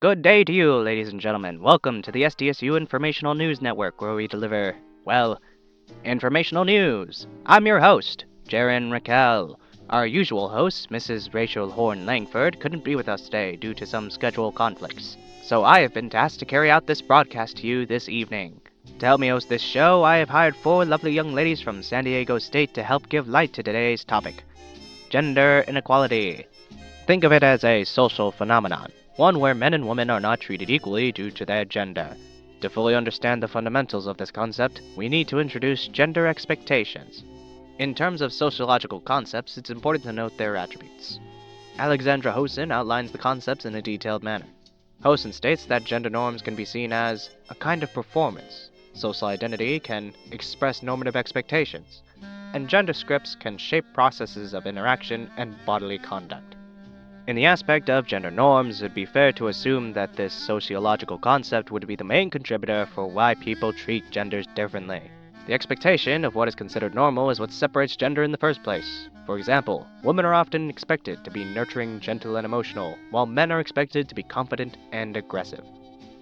Good day to you, ladies and gentlemen. Welcome to the SDSU Informational News Network, where we deliver, informational news. I'm your host, Jaren Raquel. Our usual host, Mrs. Rachel Horn Langford, couldn't be with us today due to some schedule conflicts, so I have been tasked to carry out this broadcast to you this evening. To help me host this show, I have hired four lovely young ladies from San Diego State to help give light to today's topic: gender inequality. Think of it as a social phenomenon, one where men and women are not treated equally due to their gender. To fully understand the fundamentals of this concept, we need to introduce gender expectations. In terms of sociological concepts, it's important to note their attributes. Alexandra Hosen outlines the concepts in a detailed manner. Hosen states that gender norms can be seen as a kind of performance. Social identity can express normative expectations, and gender scripts can shape processes of interaction and bodily conduct. In the aspect of gender norms, it'd be fair to assume that this sociological concept would be the main contributor for why people treat genders differently. The expectation of what is considered normal is what separates gender in the first place. For example, women are often expected to be nurturing, gentle, and emotional, while men are expected to be confident and aggressive.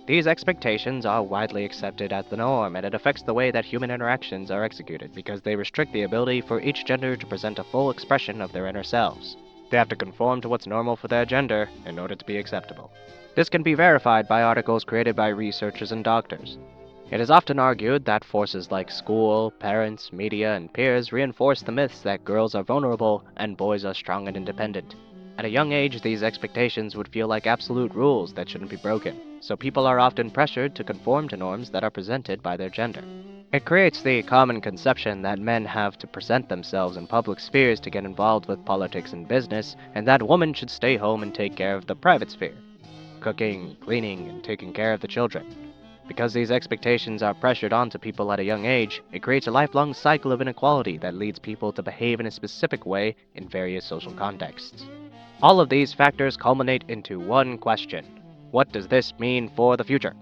These expectations are widely accepted as the norm, and it affects the way that human interactions are executed because they restrict the ability for each gender to present a full expression of their inner selves. They have to conform to what's normal for their gender in order to be acceptable. This can be verified by articles created by researchers and doctors. It is often argued that forces like school, parents, media, and peers reinforce the myths that girls are vulnerable and boys are strong and independent. At a young age, these expectations would feel like absolute rules that shouldn't be broken, so people are often pressured to conform to norms that are presented by their gender. It creates the common conception that men have to present themselves in public spheres to get involved with politics and business, and that women should stay home and take care of the private sphere: cooking, cleaning, and taking care of the children. Because these expectations are pressured onto people at a young age, it creates a lifelong cycle of inequality that leads people to behave in a specific way in various social contexts. All of these factors culminate into one question: what does this mean for the future?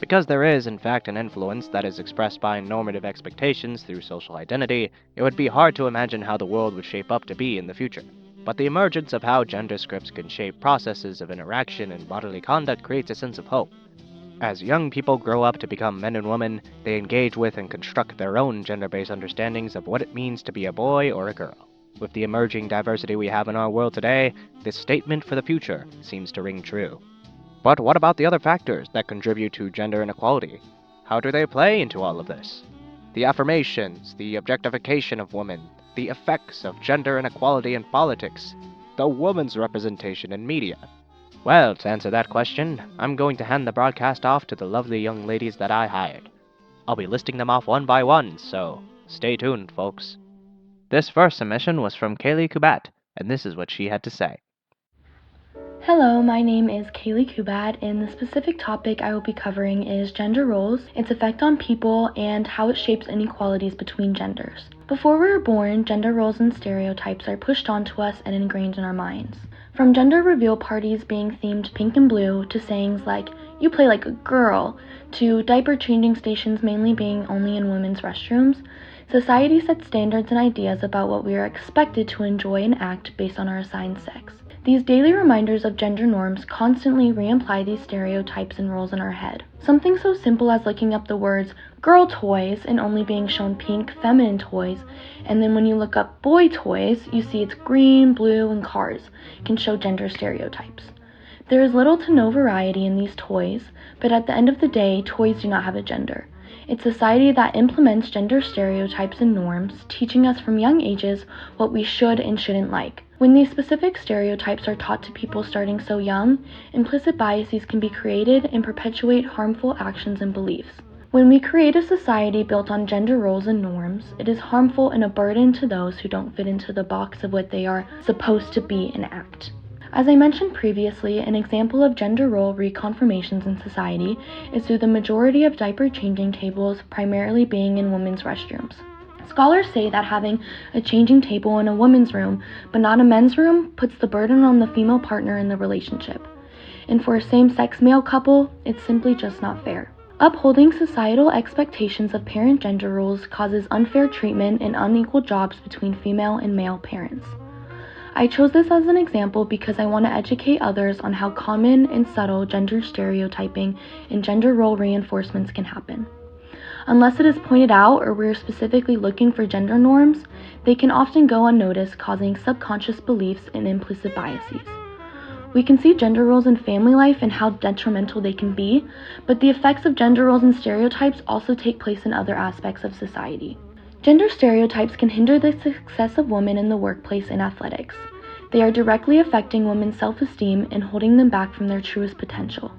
Because there is, in fact, an influence that is expressed by normative expectations through social identity, it would be hard to imagine how the world would shape up to be in the future. But the emergence of how gender scripts can shape processes of interaction and bodily conduct creates a sense of hope. As young people grow up to become men and women, they engage with and construct their own gender-based understandings of what it means to be a boy or a girl. With the emerging diversity we have in our world today, this statement for the future seems to ring true. But what about the other factors that contribute to gender inequality? How do they play into all of this? The affirmations, the objectification of women, the effects of gender inequality in politics, the woman's representation in media. Well, to answer that question, I'm going to hand the broadcast off to the lovely young ladies that I hired. I'll be listing them off one by one, so stay tuned, folks. This first submission was from Kaylee Kubat, and this is what she had to say. Hello, my name is Kaylee Kubat, and the specific topic I will be covering is gender roles, its effect on people, and how it shapes inequalities between genders. Before we were born, gender roles and stereotypes are pushed onto us and ingrained in our minds. From gender reveal parties being themed pink and blue, to sayings like, "you play like a girl," to diaper changing stations mainly being only in women's restrooms, society sets standards and ideas about what we are expected to enjoy and act based on our assigned sex. These daily reminders of gender norms constantly re-imply these stereotypes and roles in our head. Something so simple as looking up the words girl toys and only being shown pink, feminine toys, and then when you look up boy toys, you see it's green, blue, and cars, can show gender stereotypes. There is little to no variety in these toys, but at the end of the day, toys do not have a gender. It's society that implements gender stereotypes and norms, teaching us from young ages what we should and shouldn't like. When these specific stereotypes are taught to people starting so young, implicit biases can be created and perpetuate harmful actions and beliefs. When we create a society built on gender roles and norms, it is harmful and a burden to those who don't fit into the box of what they are supposed to be and act. As I mentioned previously, an example of gender role reconfirmations in society is through the majority of diaper changing tables primarily being in women's restrooms. Scholars say that having a changing table in a women's room, but not a men's room, puts the burden on the female partner in the relationship. And for a same-sex male couple, it's simply just not fair. Upholding societal expectations of parent gender roles causes unfair treatment and unequal jobs between female and male parents. I chose this as an example because I want to educate others on how common and subtle gender stereotyping and gender role reinforcements can happen. Unless it is pointed out or we're specifically looking for gender norms, they can often go unnoticed, causing subconscious beliefs and implicit biases. We can see gender roles in family life and how detrimental they can be, but the effects of gender roles and stereotypes also take place in other aspects of society. Gender stereotypes can hinder the success of women in the workplace and athletics. They are directly affecting women's self-esteem and holding them back from their truest potential.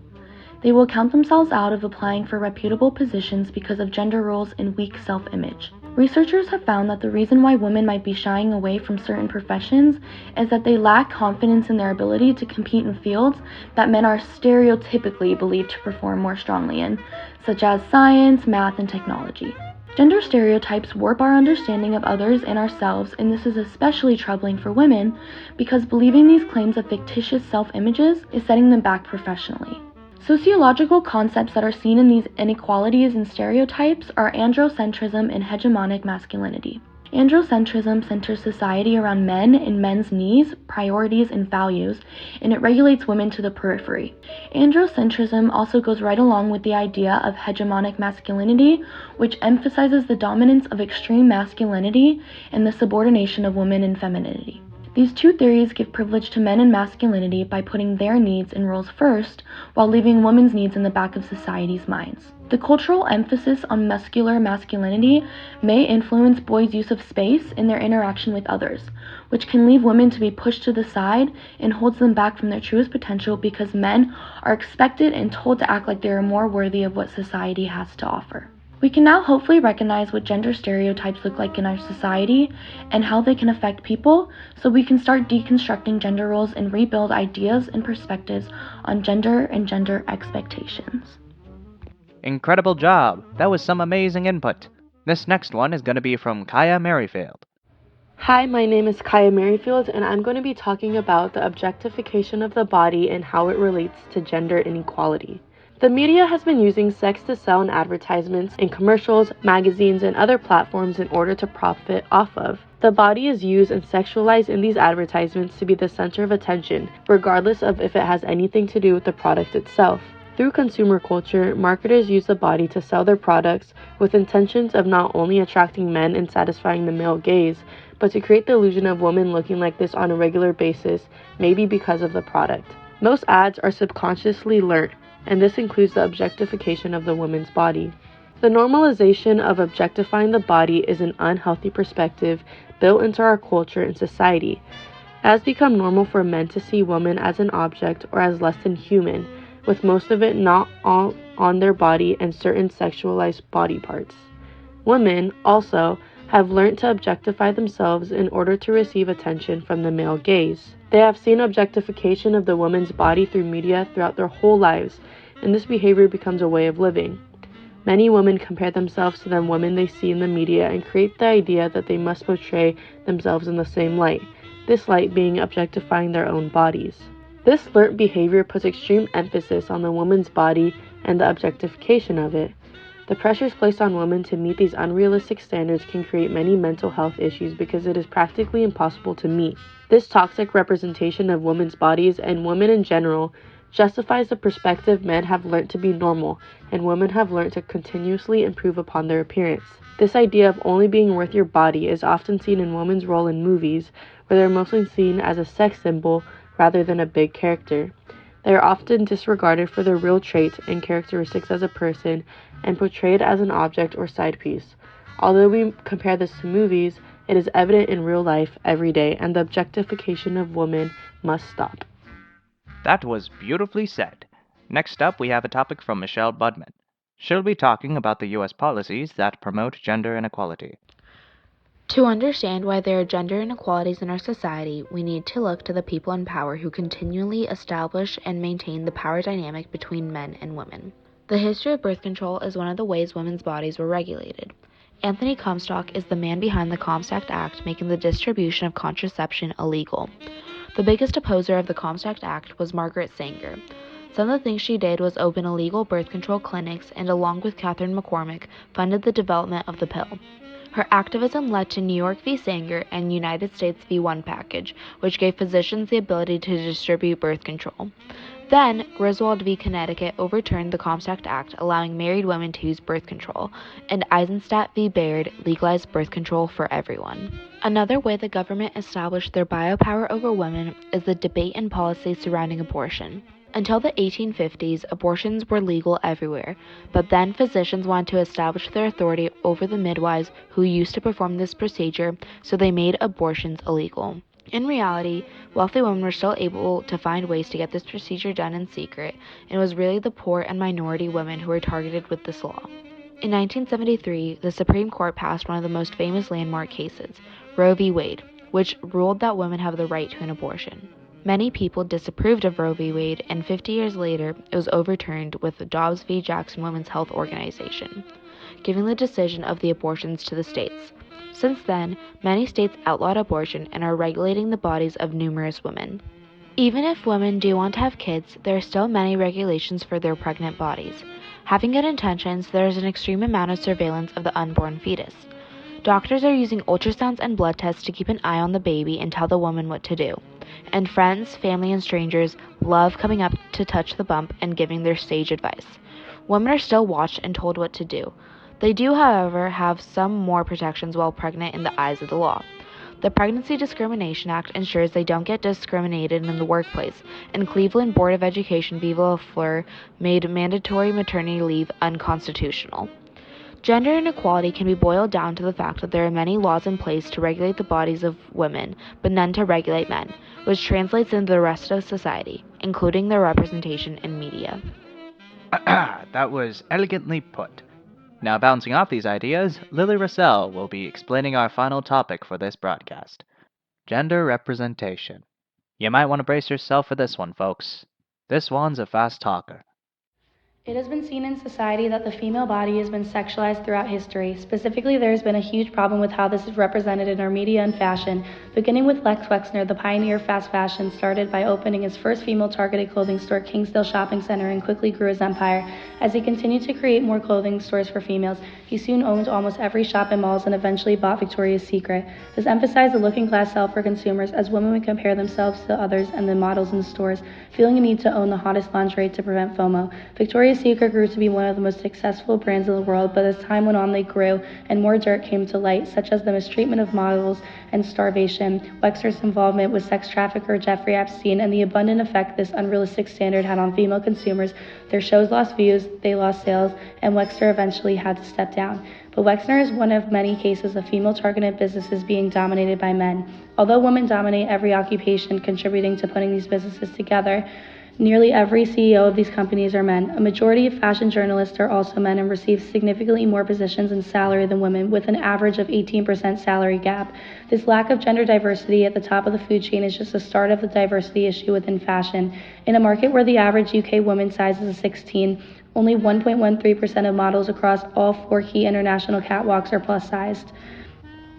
They will count themselves out of applying for reputable positions because of gender roles and weak self-image. Researchers have found that the reason why women might be shying away from certain professions is that they lack confidence in their ability to compete in fields that men are stereotypically believed to perform more strongly in, such as science, math, and technology. Gender stereotypes warp our understanding of others and ourselves, and this is especially troubling for women because believing these claims of fictitious self-images is setting them back professionally. Sociological concepts that are seen in these inequalities and stereotypes are androcentrism and hegemonic masculinity. Androcentrism centers society around men and men's needs, priorities, and values, and it regulates women to the periphery. Androcentrism also goes right along with the idea of hegemonic masculinity, which emphasizes the dominance of extreme masculinity and the subordination of women and femininity. These two theories give privilege to men and masculinity by putting their needs and roles first, while leaving women's needs in the back of society's minds. The cultural emphasis on muscular masculinity may influence boys' use of space in their interaction with others, which can leave women to be pushed to the side and holds them back from their truest potential because men are expected and told to act like they are more worthy of what society has to offer. We can now hopefully recognize what gender stereotypes look like in our society and how they can affect people, so we can start deconstructing gender roles and rebuild ideas and perspectives on gender and gender expectations. Incredible job! That was some amazing input. This next one is going to be from Kaya Merrifield. Hi, my name is Kaya Merrifield, and I'm going to be talking about the objectification of the body and how it relates to gender inequality. The media has been using sex to sell in advertisements, in commercials, magazines, and other platforms in order to profit off of. The body is used and sexualized in these advertisements to be the center of attention, regardless of if it has anything to do with the product itself. Through consumer culture, marketers use the body to sell their products with intentions of not only attracting men and satisfying the male gaze, but to create the illusion of women looking like this on a regular basis, maybe because of the product. Most ads are subconsciously learned, and this includes the objectification of the woman's body. The normalization of objectifying the body is an unhealthy perspective built into our culture and society. It has become normal for men to see women as an object or as less than human, with most of it not all on their body and certain sexualized body parts. Women, also, have learned to objectify themselves in order to receive attention from the male gaze. They have seen objectification of the woman's body through media throughout their whole lives, and this behavior becomes a way of living. Many women compare themselves to the women they see in the media and create the idea that they must portray themselves in the same light, this light being objectifying their own bodies. This learned behavior puts extreme emphasis on the woman's body and the objectification of it. The pressures placed on women to meet these unrealistic standards can create many mental health issues because it is practically impossible to meet. This toxic representation of women's bodies and women in general justifies the perspective men have learned to be normal and women have learned to continuously improve upon their appearance. This idea of only being worth your body is often seen in women's role in movies, where they're mostly seen as a sex symbol rather than a big character. They are often disregarded for their real traits and characteristics as a person and portrayed as an object or side piece. Although we compare this to movies, it is evident in real life every day, and the objectification of women must stop. That was beautifully said. Next up, we have a topic from Michelle Budman. She'll be talking about the U.S. policies that promote gender inequality. To understand why there are gender inequalities in our society, we need to look to the people in power who continually establish and maintain the power dynamic between men and women. The history of birth control is one of the ways women's bodies were regulated. Anthony Comstock is the man behind the Comstock Act, making the distribution of contraception illegal. The biggest opposer of the Comstock Act was Margaret Sanger. Some of the things she did was open illegal birth control clinics and, along with Catherine McCormick, funded the development of the pill. Her activism led to New York v. Sanger and United States v. One package, which gave physicians the ability to distribute birth control. Then, Griswold v. Connecticut overturned the Comstock Act, allowing married women to use birth control, and Eisenstadt v. Baird legalized birth control for everyone. Another way the government established their biopower over women is the debate and policy surrounding abortion. Until the 1850s, abortions were legal everywhere, but then physicians wanted to establish their authority over the midwives who used to perform this procedure, so they made abortions illegal. In reality, wealthy women were still able to find ways to get this procedure done in secret, and it was really the poor and minority women who were targeted with this law. In 1973, the Supreme Court passed one of the most famous landmark cases, Roe v. Wade, which ruled that women have the right to an abortion. Many people disapproved of Roe v. Wade, and 50 years later, it was overturned with the Dobbs v. Jackson Women's Health Organization, giving the decision of the abortions to the states. Since then, many states outlawed abortion and are regulating the bodies of numerous women. Even if women do want to have kids, there are still many regulations for their pregnant bodies. Having good intentions, there is an extreme amount of surveillance of the unborn fetus. Doctors are using ultrasounds and blood tests to keep an eye on the baby and tell the woman what to do. And friends, family, and strangers love coming up to touch the bump and giving their sage advice. Women are still watched and told what to do. They do, however, have some more protections while pregnant in the eyes of the law. The Pregnancy Discrimination Act ensures they don't get discriminated in the workplace, and Cleveland Board of Education v. LaFleur made mandatory maternity leave unconstitutional. Gender inequality can be boiled down to the fact that there are many laws in place to regulate the bodies of women, but none to regulate men, which translates into the rest of society, including their representation in media. That was elegantly put. Now, bouncing off these ideas, Lily Russell will be explaining our final topic for this broadcast, gender representation. You might want to brace yourself for this one, folks. This one's a fast talker. It has been seen in society that the female body has been sexualized throughout history. Specifically, there has been a huge problem with how this is represented in our media and fashion. Beginning with Lex Wexner, the pioneer of fast fashion, started by opening his first female-targeted clothing store, Kingsdale Shopping Center, and quickly grew his empire. As he continued to create more clothing stores for females, he soon owned almost every shop in malls and eventually bought Victoria's Secret. This emphasized the looking-glass sell for consumers, as women would compare themselves to others and the models in the stores, feeling a need to own the hottest lingerie to prevent FOMO. Victoria's Secret grew to be one of the most successful brands in the world, but as time went on, they grew, and more dirt came to light, such as the mistreatment of models and starvation, Wexner's involvement with sex trafficker Jeffrey Epstein, and the abundant effect this unrealistic standard had on female consumers. Their shows lost views, they lost sales, and Wexner eventually had to step down. But Wexner is one of many cases of female-targeted businesses being dominated by men. Although women dominate every occupation contributing to putting these businesses together, nearly every CEO of these companies are men. A majority of fashion journalists are also men and receive significantly more positions and salary than women, with an average of 18% salary gap. This lack of gender diversity at the top of the food chain is just the start of the diversity issue within fashion. In a market where the average UK woman's size is a 16, only 1.13% of models across all 4 key international catwalks are plus-sized.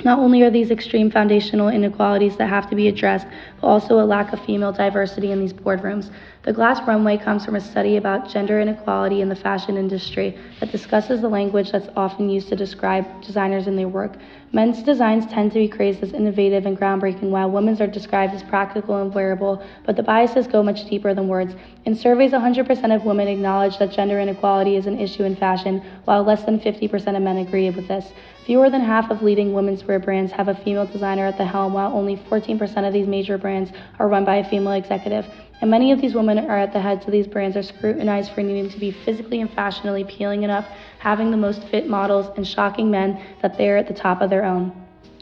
Not only are these extreme foundational inequalities that have to be addressed, but also a lack of female diversity in these boardrooms. The Glass Runway comes from a study about gender inequality in the fashion industry that discusses the language that's often used to describe designers and their work. Men's designs tend to be praised as innovative and groundbreaking, while women's are described as practical and wearable, but the biases go much deeper than words. In surveys, 100% of women acknowledge that gender inequality is an issue in fashion, while less than 50% of men agree with this. Fewer than half of leading women's wear brands have a female designer at the helm, while only 14% of these major brands are run by a female executive. And many of these women are at the heads of these brands are scrutinized for needing to be physically and fashionably appealing enough, having the most fit models, and shocking men that they are at the top of their own.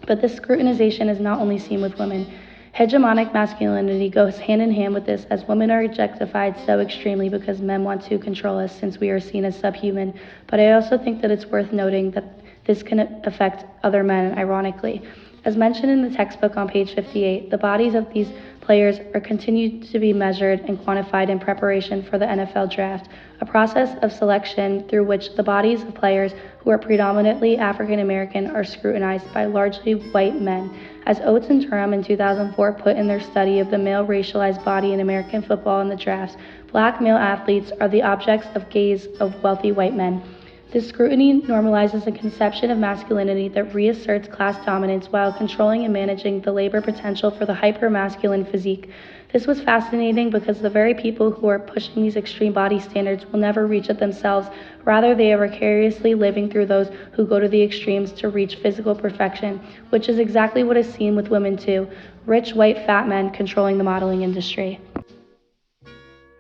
But this scrutinization is not only seen with women. Hegemonic masculinity goes hand in hand with this, as women are objectified so extremely because men want to control us since we are seen as subhuman. But I also think that it's worth noting that this can affect other men, ironically. As mentioned in the textbook on page 58, the bodies of these players are continued to be measured and quantified in preparation for the NFL draft, a process of selection through which the bodies of players who are predominantly African American are scrutinized by largely white men. As Oates and Durham in 2004 put in their study of the male racialized body in American football in the drafts, black male athletes are the objects of gaze of wealthy white men. This scrutiny normalizes a conception of masculinity that reasserts class dominance while controlling and managing the labor potential for the hyper-masculine physique. This was fascinating because the very people who are pushing these extreme body standards will never reach it themselves. Rather, they are vicariously living through those who go to the extremes to reach physical perfection, which is exactly what is seen with women too. Rich, white, fat men controlling the modeling industry.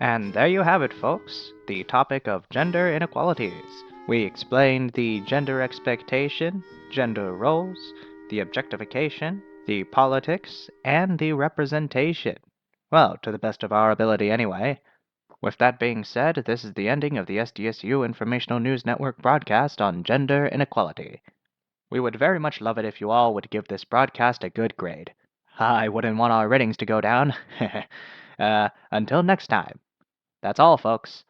And there you have it, folks, the topic of gender inequalities. We explained the gender expectation, gender roles, the objectification, the politics, and the representation. Well, to the best of our ability, anyway. With that being said, this is the ending of the SDSU Informational News Network broadcast on gender inequality. We would very much love it if you all would give this broadcast a good grade. I wouldn't want our ratings to go down. Until next time. That's all, folks.